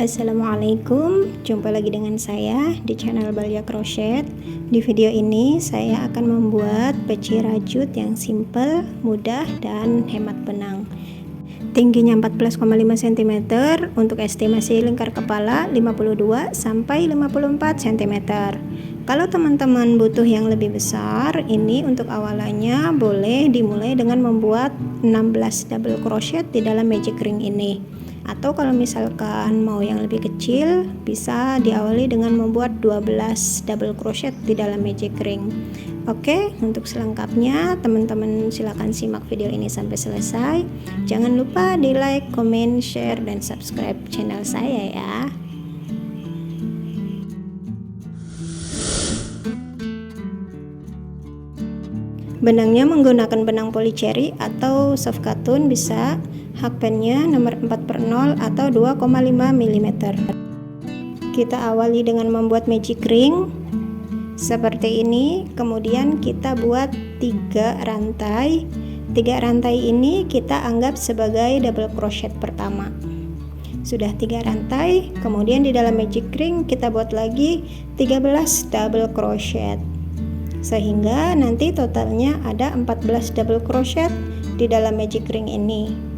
Assalamualaikum, jumpa lagi dengan saya di channel Balia Crochet. Di video ini saya akan membuat peci rajut yang simple, mudah, dan hemat benang. Tingginya 14,5 cm, untuk estimasi lingkar kepala 52 sampai 54 cm. Kalau teman-teman butuh yang lebih besar, ini untuk awalannya boleh dimulai dengan membuat 16 double crochet di dalam magic ring ini. Atau kalau misalkan mau yang lebih kecil, bisa diawali dengan membuat 12 double crochet di dalam magic ring. Oke, untuk selengkapnya teman-teman silakan simak video ini sampai selesai. Jangan lupa di like, comment, share, dan subscribe channel saya ya. Benangnya menggunakan benang polycherry atau soft cotton bisa. Hakpennya nomor 4/0 atau 2,5 mm. Kita awali dengan membuat magic ring seperti ini, kemudian kita buat 3 rantai. 3 rantai ini kita anggap sebagai double crochet pertama. Sudah 3 rantai, kemudian di dalam magic ring kita buat lagi 13 double crochet, sehingga nanti totalnya ada 14 double crochet di dalam magic ring ini.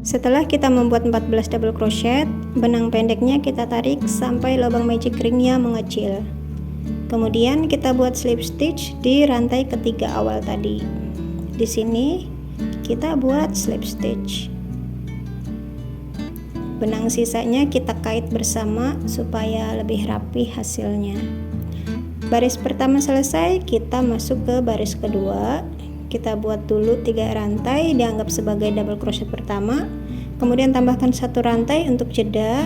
Setelah kita membuat 14 double crochet, benang pendeknya kita tarik sampai lubang magic ringnya mengecil. Kemudian kita buat slip stitch di rantai ketiga awal tadi. Di sini kita buat slip stitch. Benang sisanya kita kait bersama supaya lebih rapi hasilnya. Baris pertama selesai, kita masuk ke baris kedua. Kita buat dulu 3 rantai dianggap sebagai double crochet pertama, kemudian tambahkan 1 rantai untuk jeda.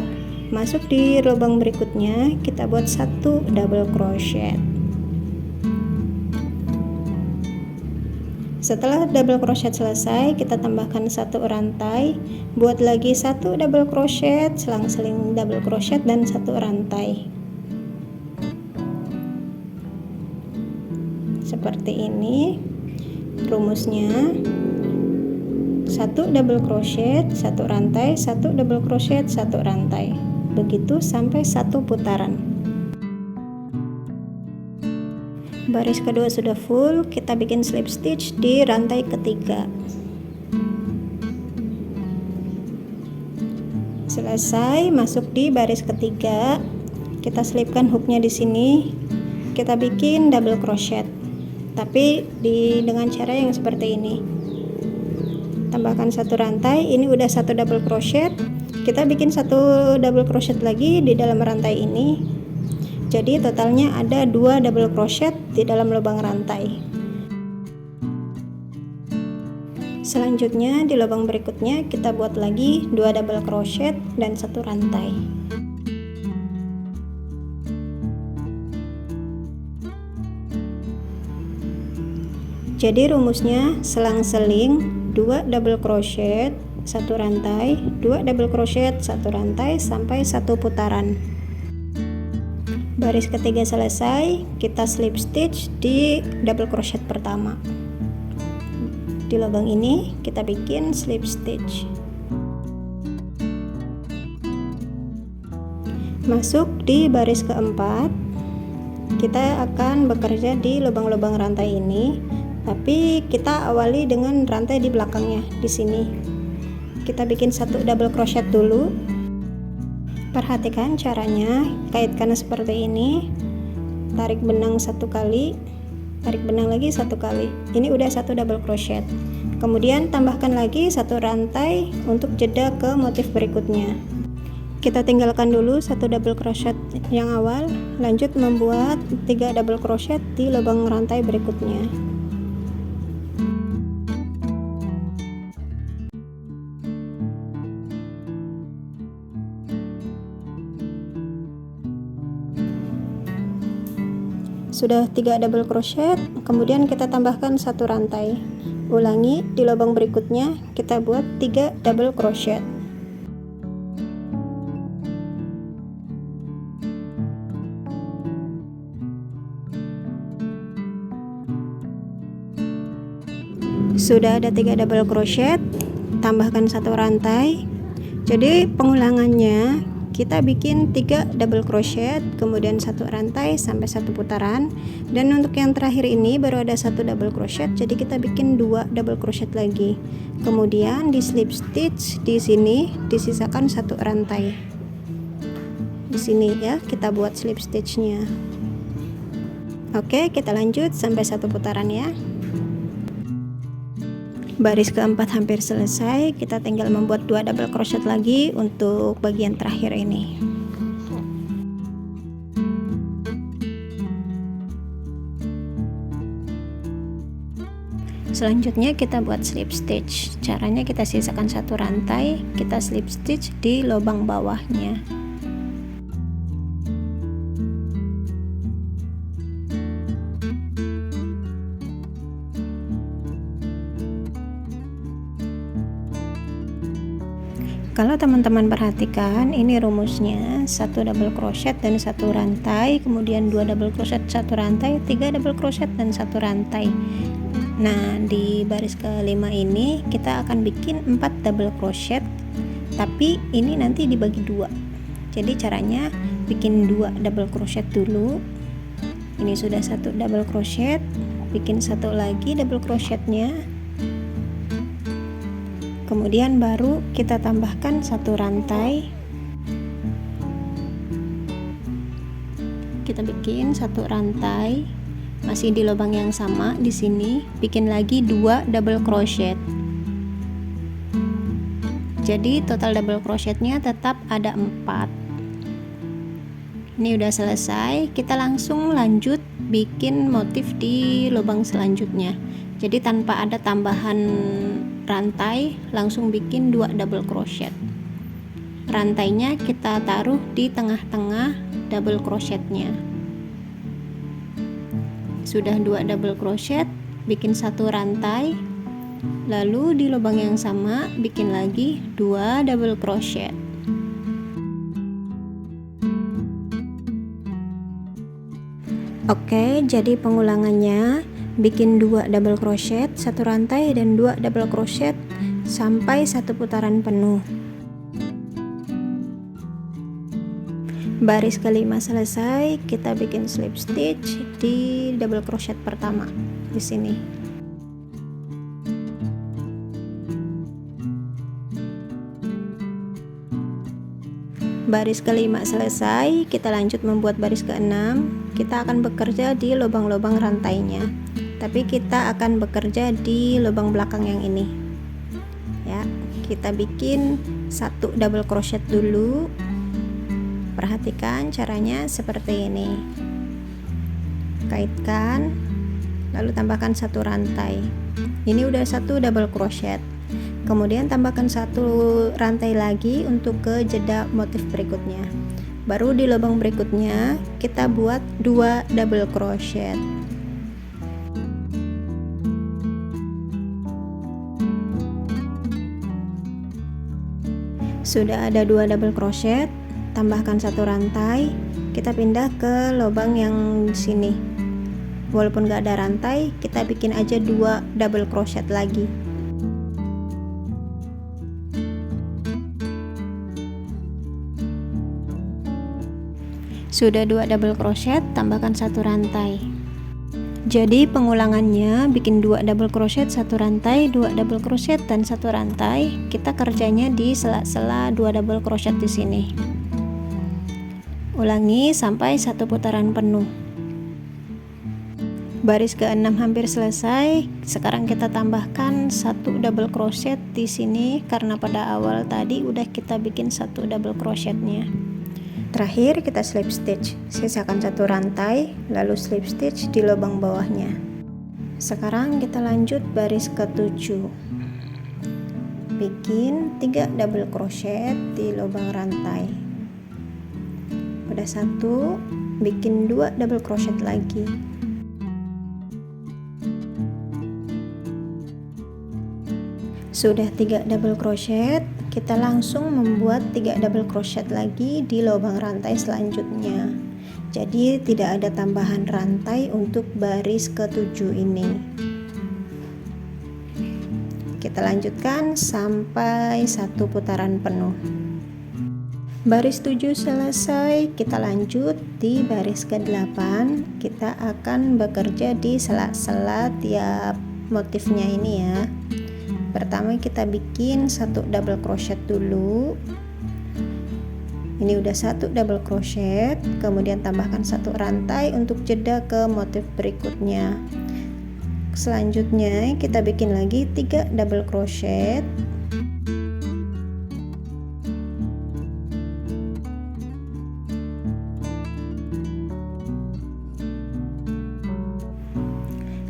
Masuk di lubang berikutnya, kita buat 1 double crochet. Setelah double crochet selesai, kita tambahkan 1 rantai, buat lagi 1 double crochet, selang-seling double crochet dan 1 rantai. Seperti ini rumusnya: 1 double crochet, 1 rantai, 1 double crochet, 1 rantai, begitu sampai 1 putaran. Baris kedua sudah full, kita bikin slip stitch di rantai ketiga. Selesai, masuk di baris ketiga, kita selipkan hooknya di sini, kita bikin double crochet, tapi dengan cara yang seperti ini. Tambahkan 1 rantai, ini udah 1 double crochet, kita bikin 1 double crochet lagi di dalam rantai ini, jadi totalnya ada 2 double crochet di dalam lubang rantai. Selanjutnya di lubang berikutnya kita buat lagi 2 double crochet dan 1 rantai. Jadi rumusnya selang-seling 2 double crochet, 1 rantai, 2 double crochet, 1 rantai sampai 1 putaran. Baris ketiga selesai, kita slip stitch di double crochet pertama. Di lubang ini kita bikin slip stitch. Masuk di baris keempat, kita akan bekerja di lubang-lubang rantai ini. Tapi kita awali dengan rantai di belakangnya. Di sini kita bikin 1 double crochet dulu. Perhatikan caranya, kaitkan seperti ini. Tarik benang 1 kali, tarik benang lagi 1 kali. Ini udah 1 double crochet. Kemudian tambahkan lagi 1 rantai untuk jeda ke motif berikutnya. Kita tinggalkan dulu 1 double crochet yang awal, lanjut membuat 3 double crochet di lubang rantai berikutnya. Sudah 3 double crochet, kemudian kita tambahkan 1 rantai. Ulangi di lubang berikutnya, kita buat 3 double crochet. Sudah ada 3 double crochet, tambahkan 1 rantai. Jadi pengulangannya kita bikin 3 double crochet, kemudian 1 rantai sampai 1 putaran, dan untuk yang terakhir ini baru ada 1 double crochet, jadi kita bikin 2 double crochet lagi. Kemudian di slip stitch di sini disisakan 1 rantai. Di sini ya, kita buat slip stitchnya. Oke, kita lanjut sampai 1 putaran ya. Baris keempat hampir selesai, kita tinggal membuat 2 double crochet lagi untuk bagian terakhir ini. Selanjutnya kita buat slip stitch. Caranya kita sisakan 1 rantai, kita slip stitch di lubang bawahnya. Kalau teman-teman perhatikan, ini rumusnya 1 double crochet dan 1 rantai, kemudian 2 double crochet 1 rantai, 3 double crochet dan 1 rantai. Nah, di baris kelima ini kita akan bikin 4 double crochet, tapi ini nanti dibagi 2. Jadi caranya bikin 2 double crochet dulu. Ini sudah 1 double crochet, bikin 1 lagi double crochetnya. Kemudian baru kita tambahkan 1 rantai. Kita bikin 1 rantai, masih di lubang yang sama di sini, bikin lagi 2 double crochet. Jadi total double crochetnya tetap ada 4. Ini udah selesai, kita langsung lanjut bikin motif di lubang selanjutnya. Jadi tanpa ada tambahan rantai, langsung bikin 2 double crochet. Rantainya kita taruh di tengah-tengah double crochetnya. Sudah 2 double crochet, bikin 1 rantai, lalu di lubang yang sama bikin lagi 2 double crochet. Oke, jadi pengulangannya bikin 2 double crochet, 1 rantai dan 2 double crochet sampai 1 putaran penuh. Baris kelima selesai, kita bikin slip stitch di double crochet pertama di sini. Baris kelima selesai, kita lanjut membuat baris keenam. Kita akan bekerja di lubang-lubang rantainya, tapi kita akan bekerja di lubang belakang yang ini ya. Kita bikin 1 double crochet dulu. Perhatikan caranya seperti ini. Kaitkan, lalu tambahkan 1 rantai. Ini udah 1 double crochet. Kemudian tambahkan 1 rantai lagi untuk ke jeda motif berikutnya. Baru di lubang berikutnya kita buat 2 double crochet. Sudah ada 2 double crochet, tambahkan 1 rantai, kita pindah ke lubang yang sini. Walaupun gak ada rantai, kita bikin aja 2 double crochet lagi. Sudah 2 double crochet, tambahkan 1 rantai. Jadi pengulangannya bikin 2 double crochet, 1 rantai, 2 double crochet dan 1 rantai. Kita kerjanya di sela-sela 2 double crochet di sini. Ulangi sampai 1 putaran penuh. Baris ke-6 hampir selesai. Sekarang kita tambahkan 1 double crochet di sini karena pada awal tadi udah kita bikin 1 double crochetnya. Terakhir kita slip stitch, sisakan 1 rantai, lalu slip stitch di lubang bawahnya. Sekarang kita lanjut baris ke-7. Bikin 3 double crochet di lubang rantai. Udah 1, bikin 2 double crochet lagi. Sudah 3 double crochet, kita langsung membuat 3 double crochet lagi di lubang rantai selanjutnya. Jadi tidak ada tambahan rantai untuk baris ke-7 ini. Kita lanjutkan sampai satu putaran penuh. Baris 7 selesai, kita lanjut di baris ke-8. Kita akan bekerja di sela-sela tiap motifnya ini ya. Pertama kita bikin satu double crochet dulu. Ini udah satu double crochet, kemudian tambahkan satu rantai untuk jeda ke motif berikutnya. Selanjutnya kita bikin lagi 3 double crochet.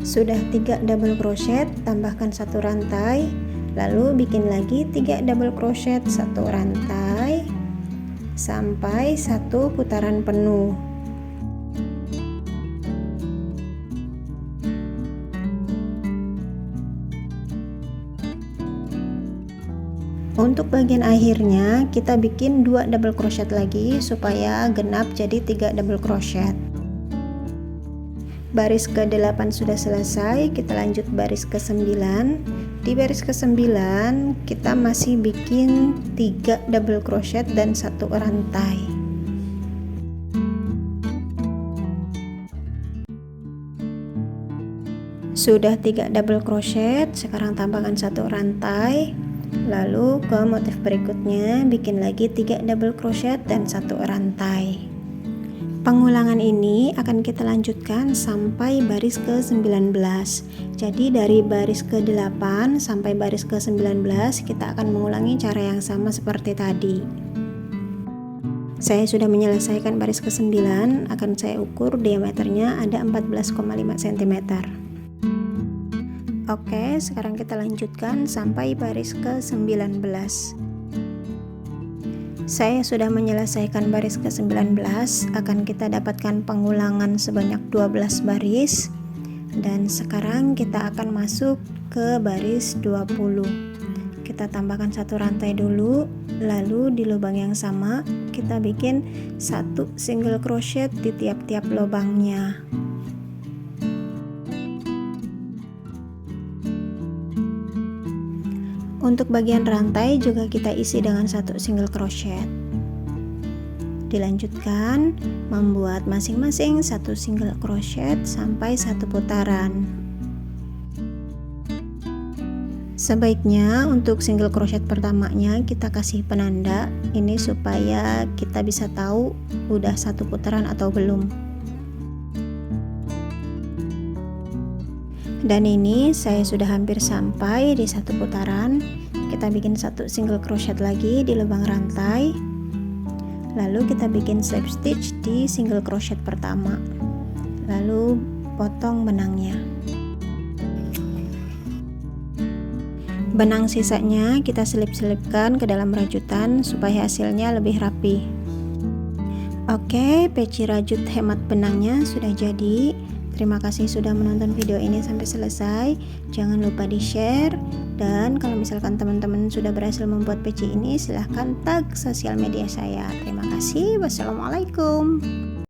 Sudah 3 double crochet, tambahkan satu rantai, lalu bikin lagi 3 double crochet, satu rantai sampai satu putaran penuh. Untuk bagian akhirnya kita bikin 2 double crochet lagi supaya genap jadi 3 double crochet. Baris ke-8 sudah selesai, kita lanjut baris ke-9. Di baris ke-9 kita masih bikin 3 double crochet dan satu rantai. Sudah 3 double crochet, sekarang tambahkan satu rantai. Lalu ke motif berikutnya bikin lagi 3 double crochet dan satu rantai. Pengulangan ini akan kita lanjutkan sampai baris ke-19. Jadi dari baris ke-8 sampai baris ke-19 kita akan mengulangi cara yang sama seperti tadi. Saya sudah menyelesaikan baris ke-9, akan saya ukur diameternya ada 14,5 cm. Oke, sekarang kita lanjutkan sampai baris ke-19. Saya sudah menyelesaikan baris ke-19, akan kita dapatkan pengulangan sebanyak 12 baris. Dan sekarang kita akan masuk ke baris 20. Kita tambahkan satu rantai dulu, lalu di lubang yang sama kita bikin satu single crochet di tiap-tiap lubangnya. Untuk bagian rantai juga kita isi dengan satu single crochet. Dilanjutkan membuat masing-masing satu single crochet sampai satu putaran. Sebaiknya untuk single crochet pertamanya kita kasih penanda ini supaya kita bisa tahu udah satu putaran atau belum. Dan ini saya sudah hampir sampai di satu putaran. Kita bikin satu single crochet lagi di lubang rantai, lalu kita bikin slip stitch di single crochet pertama, lalu potong benangnya. Benang sisanya kita selip-selipkan ke dalam rajutan supaya hasilnya lebih rapi. Oke, peci rajut hemat benangnya sudah jadi. Terima kasih sudah menonton video ini sampai selesai. Jangan lupa di share, dan kalau misalkan teman-teman sudah berhasil membuat peci ini silahkan tag sosial media saya. Terima kasih. Wassalamualaikum.